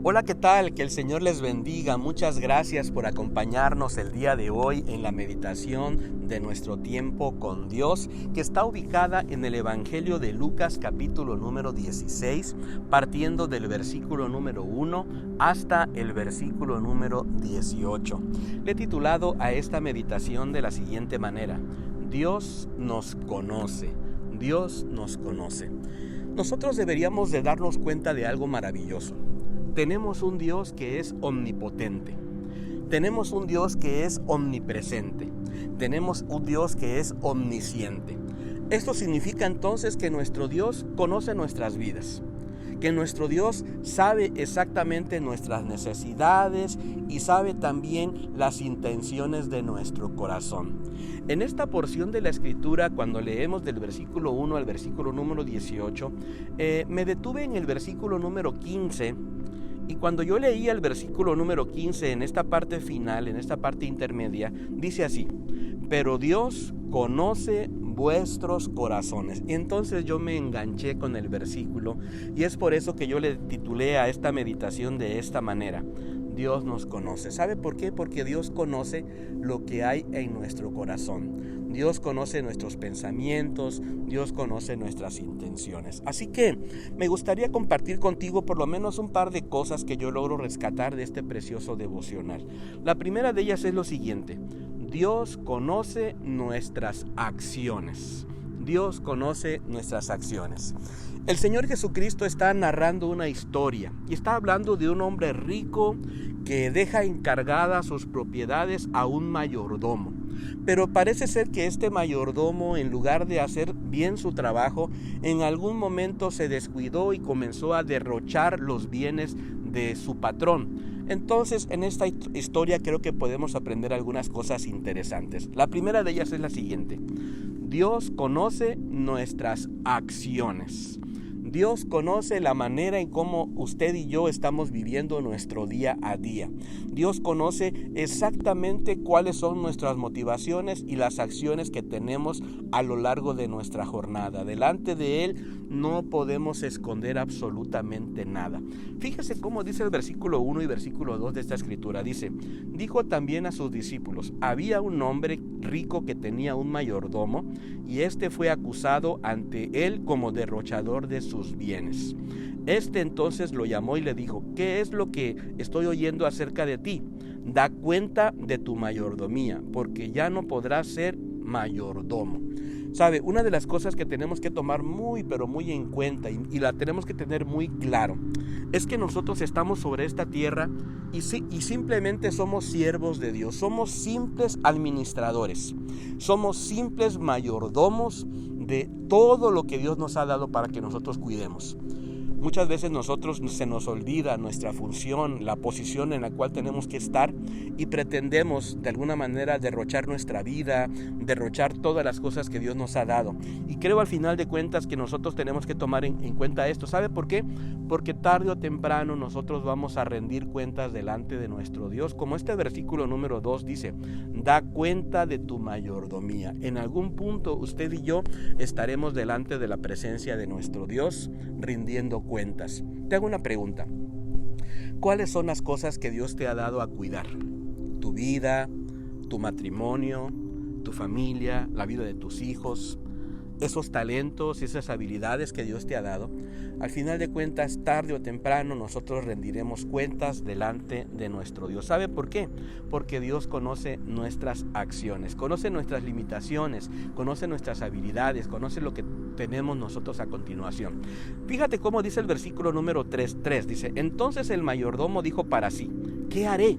Hola, ¿qué tal? Que el Señor les bendiga. Muchas gracias por acompañarnos el día de hoy en la meditación de nuestro tiempo con Dios, que está ubicada en el Evangelio de Lucas, capítulo número 16, partiendo del versículo número 1 hasta el versículo número 18. Le he titulado a esta meditación de la siguiente manera: Dios nos conoce. Dios nos conoce. Nosotros deberíamos de darnos cuenta de algo maravilloso. Tenemos un Dios que es omnipotente. Tenemos un Dios que es omnipresente. Tenemos un Dios que es omnisciente. Esto significa entonces que nuestro Dios conoce nuestras vidas, que nuestro Dios sabe exactamente nuestras necesidades y sabe también las intenciones de nuestro corazón. En esta porción de la Escritura, cuando leemos del versículo 1 al versículo número 18, me detuve en el versículo número 15. Y cuando yo leía el versículo número 15, en esta parte final, en esta parte intermedia, dice así: pero Dios conoce vuestros corazones. Y entonces yo me enganché con el versículo, y es por eso que yo le titulé a esta meditación de esta manera: Dios nos conoce. ¿Sabe por qué? Porque Dios conoce lo que hay en nuestro corazón. Dios conoce nuestros pensamientos, Dios conoce nuestras intenciones. Así que me gustaría compartir contigo por lo menos un par de cosas que yo logro rescatar de este precioso devocional. La primera de ellas es lo siguiente: Dios conoce nuestras acciones. Dios conoce nuestras acciones. El Señor Jesucristo está narrando una historia y está hablando de un hombre rico que deja encargadas sus propiedades a un mayordomo. Pero parece ser que este mayordomo, en lugar de hacer bien su trabajo, en algún momento se descuidó y comenzó a derrochar los bienes de su patrón. Entonces, en esta historia creo que podemos aprender algunas cosas interesantes. La primera de ellas es la siguiente: Dios conoce nuestras acciones. Dios conoce la manera en cómo usted y yo estamos viviendo nuestro día a día. Dios conoce exactamente cuáles son nuestras motivaciones y las acciones que tenemos a lo largo de nuestra jornada. Delante de Él no podemos esconder absolutamente nada. Fíjese cómo dice el versículo 1 y versículo 2 de esta escritura. Dice: dijo también a sus discípulos: había un hombre rico que tenía un mayordomo, y este fue acusado ante él como derrochador de sus bienes. Este entonces lo llamó y le dijo: ¿qué es lo que estoy oyendo acerca de ti? Da cuenta de tu mayordomía, porque ya no podrás ser mayordomo. Sabe, una de las cosas que tenemos que tomar muy pero muy en cuenta y la tenemos que tener muy claro, es que nosotros estamos sobre esta tierra y simplemente somos siervos de Dios. Somos simples administradores, somos simples mayordomos de todo lo que Dios nos ha dado para que nosotros cuidemos. Muchas veces nosotros se nos olvida nuestra función, la posición en la cual tenemos que estar, y pretendemos de alguna manera derrochar nuestra vida, derrochar todas las cosas que Dios nos ha dado. Y creo al final de cuentas que nosotros tenemos que tomar en cuenta esto. ¿Sabe por qué? Porque tarde o temprano nosotros vamos a rendir cuentas delante de nuestro Dios. Como este versículo número 2 dice: da cuenta de tu mayordomía. En algún punto usted y yo estaremos delante de la presencia de nuestro Dios rindiendo cuentas. Te hago una pregunta: ¿cuáles son las cosas que Dios te ha dado a cuidar? Tu vida, tu matrimonio, tu familia, la vida de tus hijos, esos talentos y esas habilidades que Dios te ha dado. Al final de cuentas, tarde o temprano nosotros rendiremos cuentas delante de nuestro Dios. ¿Sabe por qué? Porque Dios conoce nuestras acciones, conoce nuestras limitaciones, conoce nuestras habilidades, conoce lo que tenemos nosotros a continuación. Fíjate cómo dice el versículo número 3, dice: entonces el mayordomo dijo para sí: ¿qué haré?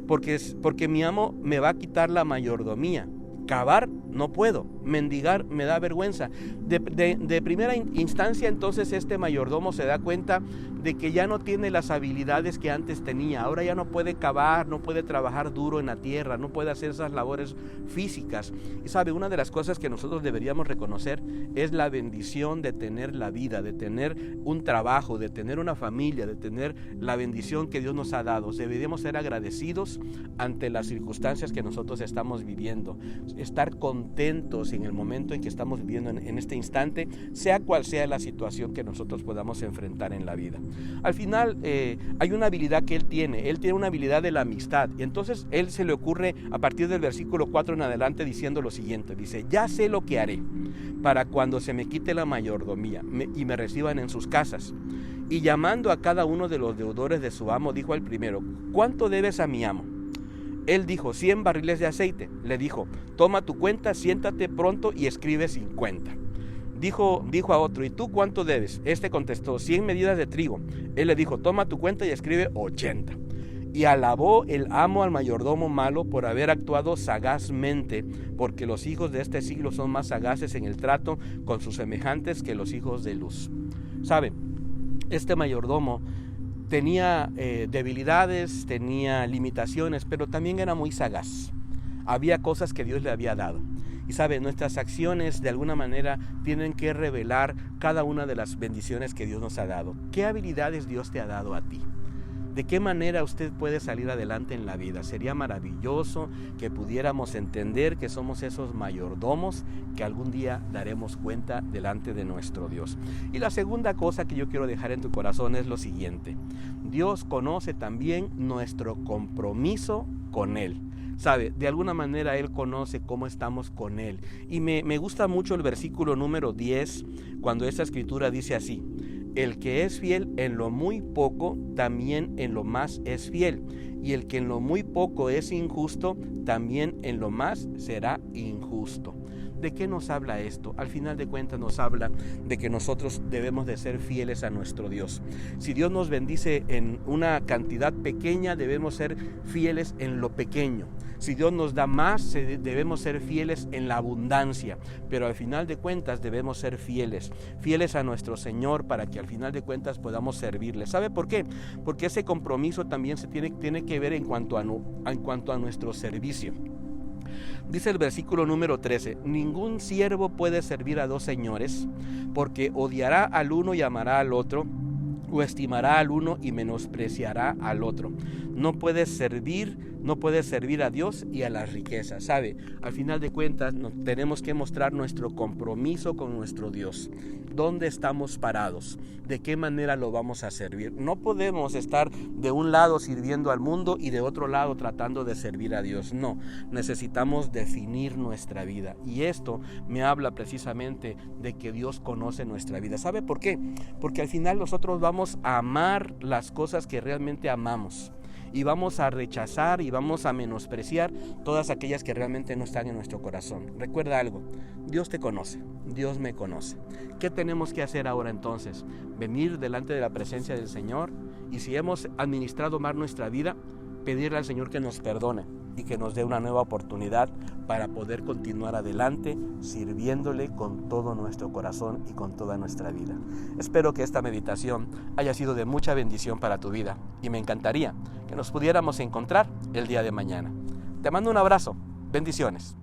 Porque mi amo me va a quitar la mayordomía. Cavar no puedo, mendigar me da vergüenza. De primera instancia, entonces este mayordomo se da cuenta de que ya no tiene las habilidades que antes tenía. Ahora ya no puede cavar, no puede trabajar duro en la tierra, no puede hacer esas labores físicas. Y sabe, una de las cosas que nosotros deberíamos reconocer es la bendición de tener la vida, de tener un trabajo, de tener una familia, de tener la bendición que Dios nos ha dado. Deberíamos ser agradecidos ante las circunstancias que nosotros estamos viviendo, estar contentos contentos en el momento en que estamos viviendo en este instante, sea cual sea la situación que nosotros podamos enfrentar en la vida. Al final hay una habilidad que él tiene una habilidad de la amistad, y entonces él se le ocurre a partir del versículo 4 en adelante diciendo lo siguiente, dice: ya sé lo que haré para cuando se me quite la mayordomía y me reciban en sus casas. Y llamando a cada uno de los deudores de su amo, dijo al primero: ¿cuánto debes a mi amo? Él dijo: 100 barriles de aceite. Le dijo: toma tu cuenta, siéntate pronto y escribe 50. Dijo a otro: ¿y tú cuánto debes? Este contestó: 100 medidas de trigo. Él le dijo: toma tu cuenta y escribe 80. Y alabó el amo al mayordomo malo por haber actuado sagazmente, porque los hijos de este siglo son más sagaces en el trato con sus semejantes que los hijos de luz. ¿Sabe? Este mayordomo tenía debilidades, tenía limitaciones, pero también era muy sagaz. Había cosas que Dios le había dado. Y sabe, nuestras acciones de alguna manera tienen que revelar cada una de las bendiciones que Dios nos ha dado. ¿Qué habilidades Dios te ha dado a ti? ¿De qué manera usted puede salir adelante en la vida? Sería maravilloso que pudiéramos entender que somos esos mayordomos que algún día daremos cuenta delante de nuestro Dios. Y la segunda cosa que yo quiero dejar en tu corazón es lo siguiente: Dios conoce también nuestro compromiso con Él. ¿Sabe? De alguna manera Él conoce cómo estamos con Él. Y me gusta mucho el versículo número 10, cuando esta escritura dice así: el que es fiel en lo muy poco, también en lo más es fiel. Y el que en lo muy poco es injusto, también en lo más será injusto. ¿De qué nos habla esto? Al final de cuentas nos habla de que nosotros debemos de ser fieles a nuestro Dios. Si Dios nos bendice en una cantidad pequeña, debemos ser fieles en lo pequeño. Si Dios nos da más, debemos ser fieles en la abundancia. Pero al final de cuentas debemos ser fieles a nuestro Señor, para que al final de cuentas podamos servirle. ¿Sabe por qué? Porque ese compromiso también se tiene que ver en cuanto a nuestro servicio. Dice el versículo número 13: ningún siervo puede servir a dos señores, porque odiará al uno y amará al otro, o estimará al uno y menospreciará al otro. No puedes servir a Dios y a las riquezas. ¿Sabe? Al final de cuentas tenemos que mostrar nuestro compromiso con nuestro Dios. ¿Dónde estamos parados? ¿De qué manera lo vamos a servir? No podemos estar de un lado sirviendo al mundo y de otro lado tratando de servir a Dios. No, necesitamos definir nuestra vida. Y esto me habla precisamente de que Dios conoce nuestra vida. ¿Sabe por qué? Porque al final nosotros vamos a amar las cosas que realmente amamos, y vamos a rechazar y vamos a menospreciar todas aquellas que realmente no están en nuestro corazón. Recuerda algo: Dios te conoce, Dios me conoce. ¿Qué tenemos que hacer ahora entonces? Venir delante de la presencia del Señor, y si hemos administrado mal nuestra vida, pedirle al Señor que nos perdone y que nos dé una nueva oportunidad para poder continuar adelante sirviéndole con todo nuestro corazón y con toda nuestra vida. Espero que esta meditación haya sido de mucha bendición para tu vida, y me encantaría que nos pudiéramos encontrar el día de mañana. Te mando un abrazo. Bendiciones.